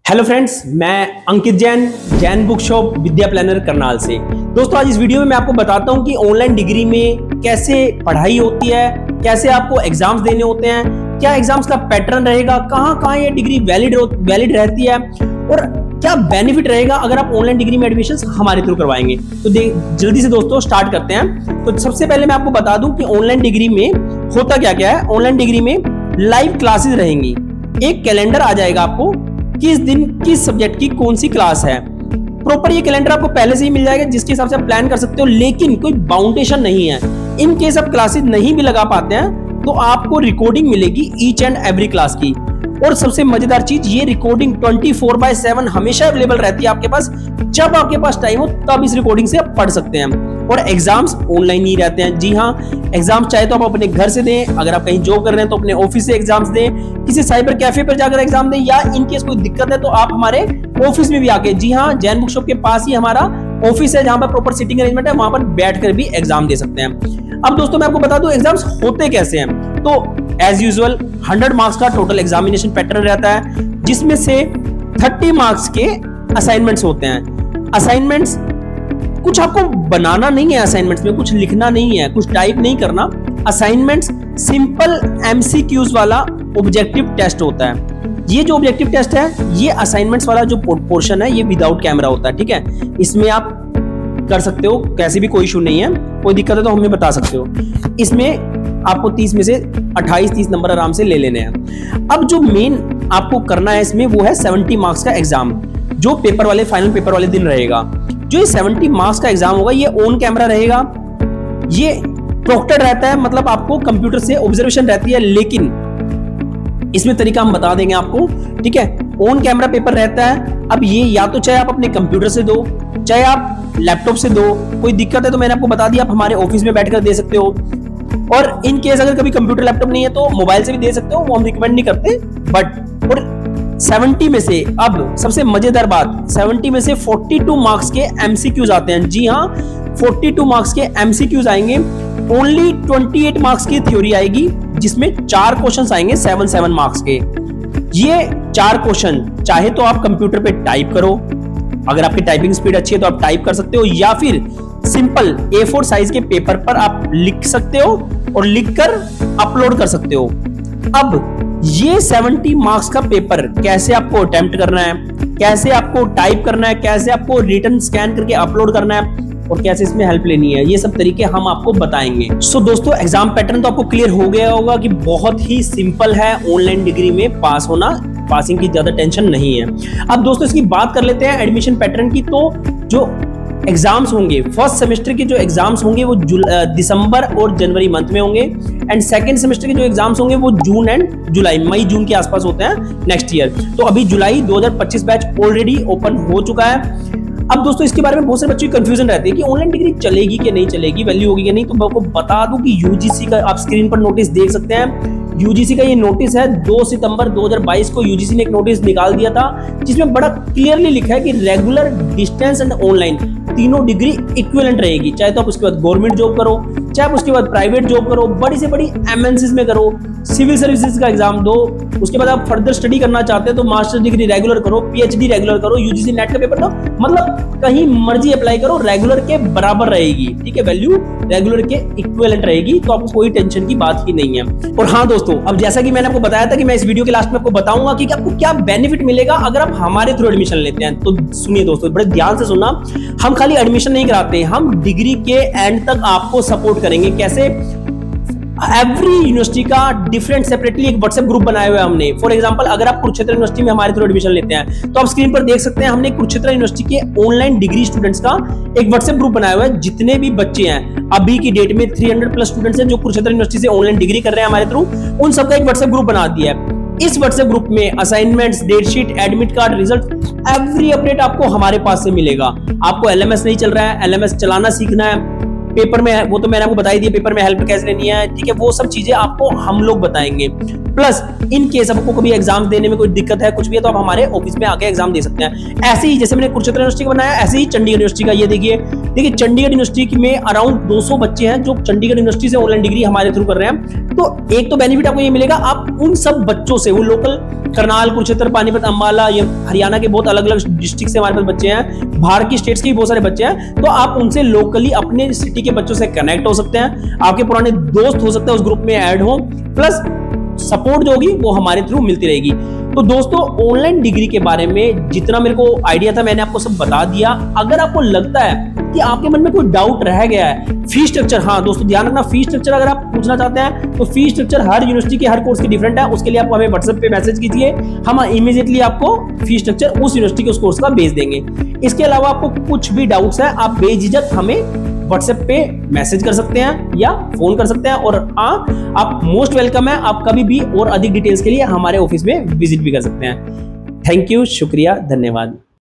Hello friends, मैं अंकित Jain, Jain book shop विद्या planner Karnal से। दोस्तों, आज इस वीडियो में मैं आपको बताता हूं कि ऑनलाइन डिग्री में कैसे पढ़ाई होती है, कैसे आपको एग्जाम्स देने होते हैं, क्या एग्जाम्स का पैटर्न रहेगा, कहां कहां ये डिग्री वैलिड रहती है और क्या बेनिफिट रहेगा अगर आप ऑनलाइन डिग्री में एडमिशन हमारे थ्रू करवाएंगे। तो जल्दी से दोस्तों स्टार्ट करते हैं। तो सबसे पहले मैं आपको बता दूं कि ऑनलाइन डिग्री में होता क्या क्या है। ऑनलाइन डिग्री में लाइव क्लासेस रहेंगी, एक कैलेंडर आ जाएगा आपको किस दिन किस सब्जेक्ट की कौन सी क्लास है। प्रॉपर ये कैलेंडर आपको पहले से ही मिल जाएगा जिसके हिसाब से आप प्लान कर सकते हो, लेकिन कोई बाउंडेशन नहीं है। इन केस आप क्लासेस नहीं भी लगा पाते हैं तो आपको रिकॉर्डिंग मिलेगी ईच एंड एवरी क्लास की। और सबसे मजेदार चीज, ये रिकॉर्डिंग 24/7 हमेशा अवेलेबल रहती है आपके पास। जब आपके पास टाइम हो तब इस रिकॉर्डिंग से आप पढ़ सकते हैं। और एग्जाम्स ऑनलाइन ही रहते हैं। जी हाँ, एग्जाम चाहे तो आप अपने घर से दें, अगर आप कहीं जॉब कर रहे हैं तो अपने ऑफिस से एग्जाम्स दें, किसी साइबर कैफे पर जाकर एग्जाम दें, या इन केस कोई दिक्कत है तो आप हमारे ऑफिस में भी आके, जी हाँ, जैन बुक शॉप के पास ही हमारा ऑफिस है जहां पर प्रॉपर सिटिंग अरेंजमेंट है, वहां पर बैठकर भी एग्जाम दे सकते हैं। अब दोस्तों मैं आपको बता दूं एग्जाम्स होते कैसे हैं। तो एज यूजुअल 100 मार्क्स का टोटल एग्जामिनेशन पैटर्न रहता है, जिसमें से 30 मार्क्स के असाइनमेंट्स होते हैं। असाइनमेंट्स कुछ आपको बनाना नहीं है, असाइनमेंट्स में कुछ लिखना नहीं है, कुछ टाइप नहीं करना। असाइनमेंट्स सिंपल एमसीक्यूज वाला ऑब्जेक्टिव टेस्ट होता है। ये जो ऑब्जेक्टिव टेस्ट है, ये असाइनमेंट्स वाला जो पोर्शन है, ये विदाउट कैमरा होता है। ठीक है, इसमें आप कर सकते हो, कैसे भी कोई इशू नहीं है। कोई दिक्कत है तो हमें बता सकते हो। इसमें आपको 30 में से 28-30 नंबर आराम से ले लेने हैं। अब जो मेन आपको करना है इसमें, वो है 70 मार्क्स का एग्जाम, जो पेपर वाले फाइनल पेपर वाले दिन रहेगा। जो ये 70 मार्क्स का एग्जाम होगा, ये ऑन कैमरा रहेगा, ये प्रोक्टेड रहता है, मतलब आपको कंप्यूटर से ऑब्जर्वेशन रहती है, लेकिन इसमें तरीका हम बता देंगे आपको। ठीक है, ऑन कैमरा पेपर रहता है। अब ये या तो चाहे आप अपने कंप्यूटर से दो, चाहे आप लैपटॉप से दो, कोई दिक्कत है तो मैंने आपको बता दिया, आप हमारे ऑफिस में बैठकर दे सकते हो। और इन केस अगर कभी कंप्यूटर लैपटॉप नहीं है तो मोबाइल से भी दे सकते हो, वो हम रिकमेंड नहीं करते। बट और 70 में से, अब सबसे मजेदार बात, 70 में से 42 मार्क्स के एमसीक्यूज आते हैं। जी हाँ, 42 मार्क्स के एमसीक्यूज आएंगे। ओनली 28 मार्क्स की थ्योरी आएगी, जिसमें 4 क्वेश्चंस आएंगे 7 मार्क्स के। ये 4 क्वेश्चन चाहे तो आप कंप्यूटर पे टाइप करो, अगर आपकी टाइपिंग स्पीड अच्छी है तो आप टाइप कर सकते हो, या फिर सिंपल A4 साइज के पेपर पर आप लिख सकते हो और लिखकर अपलोड कर सकते हो। अब ये 70 मार्क्स का पेपर कैसे आपको अटेम्प्ट करना है, कैसे आपको टाइप करना है, कैसे आपको रिटन स्कैन करके अपलोड करना है और कैसे इसमें हेल्प लेनी है, ये सब तरीके हम आपको बताएंगे। सो दोस्तों, एग्जाम पैटर्न तो आपको क्लियर हो गया होगा कि बहुत ही सिंपल है ऑनलाइन डिग्री में पास होना, पासिंग की ज्यादा टेंशन नहीं है। अब दोस्तों इसकी बात कर लेते हैं एडमिशन पैटर्न की। तो जो एग्जाम्स होंगे, फर्स्ट सेमेस्टर के जो एग्जाम्स होंगे वो दिसंबर और जनवरी मंथ में होंगे, एंड सेकंड सेमेस्टर के जो एग्जाम्स होंगे वो जून एंड जुलाई, मई जून के आसपास होते हैं नेक्स्ट ईयर। तो अभी जुलाई 2025 बैच ऑलरेडी ओपन हो चुका है। अब दोस्तों इसके बारे में बहुत सारे बच्चों की कंफ्यूजन रहती है कि ऑनलाइन डिग्री चलेगी कि नहीं चलेगी, वैल्यू होगी कि नहीं। तो मैं आपको बता दूं कि यूजीसी का आप स्क्रीन पर नोटिस देख सकते हैं। यूजीसी का ये नोटिस है, 2 सितंबर 2022 को यूजीसी ने एक नोटिस निकाल दिया था, जिसमें बड़ा क्लियरली लिखा है कि रेगुलर, डिस्टेंस एंड ऑनलाइन तीनों डिग्री इक्विवेलेंट रहेगी। चाहे तो आप उसके बाद गवर्नमेंट जॉब करो, चाहे आप उसके बाद प्राइवेट जॉब करो, बड़ी से बड़ी एमएनसीज में करो, सिविल सर्विसेज का एग्जाम दो, उसके बाद आप फर्दर स्टडी करना चाहते हैं तो मास्टर डिग्री रेगुलर करो, पीएचडी रेगुलर करो, यूजीसी नेट का पेपर दो, मतलब कहीं मर्जी अप्लाई करो, रेगुलर के बराबर रहेगी। ठीक है, वैल्यू रेगुलर के इक्विवेलेंट रहेगी, तो आपको कोई टेंशन की बात ही नहीं है। और हाँ दोस्तों, अब जैसा कि मैंने आपको बताया था कि मैं इस वीडियो के लास्ट में आपको बताऊंगा कि आपको क्या बेनिफिट मिलेगा अगर आप हमारे थ्रू एडमिशन लेते हैं। तो सुनिए दोस्तों, बड़े ध्यान से सुनना, हम खाली एडमिशन नहीं कराते, हम डिग्री के एंड तक आपको सपोर्ट करेंगे। कैसे? एवरी यूनिवर्सिटी का डिफरेंट सेपरेटली एक व्हाट्सएप ग्रुप बनाया हुआ है हमने। फॉर एग्जांपल, अगर आप कुरुक्षेत्र यूनिवर्सिटी में हमारे थ्रू एडमिशन लेते हैं तो आप स्क्रीन पर देख सकते हैं, हमने कुरुक्षेत्र यूनिवर्सिटी के ऑनलाइन डिग्री स्टूडेंट्स का एक व्हाट्सएप ग्रुप बनाया हुआ है। जितने भी बच्चे हैं अभी की डेट में 300+ स्टूडेंट्स हैं जो कुरुक्षेत्र यूनिवर्सिटी से ऑनलाइन डिग्री कर रहे हैं हमारे थ्रू, उन सबका एक व्हाट्सएप ग्रुप बना दिया है। इस व्हाट्सएप ग्रुप में assignments, date sheet, admit card, result, every update आपको हमारे पास से मिलेगा। आपको एलएमएस नहीं चल रहा है, एलएमएस चलाना सीखना है, पेपर में, वो तो मैंने आपको बता ही दिया पेपर में हेल्प कैसे लेनी है। ठीक है, वो सब चीजें आपको हम लोग बताएंगे। प्लस इन केस आपको कभी एग्जाम देने में कोई दिक्कत है, कुछ भी है, तो आप हमारे ऑफिस में आके एग्जाम दे सकते हैं। ऐसे ही जैसे मैंने कुरुक्षेत्र यूनिवर्सिटी का बनाया, ऐसे ही चंडीगढ़ यूनिवर्सिटी का ये देखिए चंडीगढ़ यूनिवर्सिटी में अराउंड 200 बच्चे हैं जो चंडीगढ़ यूनिवर्सिटी से ऑनलाइन डिग्री हमारे थ्रू कर रहे हैं। तो एक तो बेनिफिट आपको ये मिलेगा, आप उन सब बच्चों से, वो लोकल करनाल, कुरुक्षेत्र, पानीपत, अंबाला, ये हरियाणा के बहुत अलग अलग डिस्ट्रिक्ट से हमारे पास बच्चे हैं, बाहर की स्टेट्स के भी बहुत सारे बच्चे हैं, तो आप उनसे लोकली अपने सिटी के बच्चों से कनेक्ट हो सकते हैं, आपके पुराने दोस्त हो सकते हैं उस ग्रुप में ऐड हो, प्लस सपोर्ट जो होगी वो हमारे थ्रू मिलती रहेगी। तो दोस्तों ऑनलाइन डिग्री के बारे में जितना मेरे को आइडिया था मैंने आपको सब बता दिया। अगर आपको लगता है कि आपके मन में कोई डाउट रह गया है, फीस स्ट्रक्चर, हाँ दोस्तों ध्यान रखना, फीस स्ट्रक्चर अगर आप पूछना चाहते हैं तो फीस स्ट्रक्चर हर यूनिवर्सिटी के हर कोर्स की डिफरेंट है। उसके लिए आप हमें व्हाट्सएप पे मैसेज कीजिए, हम इमीडिएटली आपको फीस स्ट्रक्चर उस यूनिवर्सिटी के उस कोर्स का भेज देंगे। इसके अलावा आपको कुछ भी डाउट्स है आप बेझिझक हमें व्हाट्सएप पे मैसेज कर सकते हैं या फोन कर सकते हैं, और हाँ आप मोस्ट वेलकम है, आप कभी भी और अधिक डिटेल्स के लिए हमारे ऑफिस में विजिट भी कर सकते हैं। थैंक यू, शुक्रिया, धन्यवाद।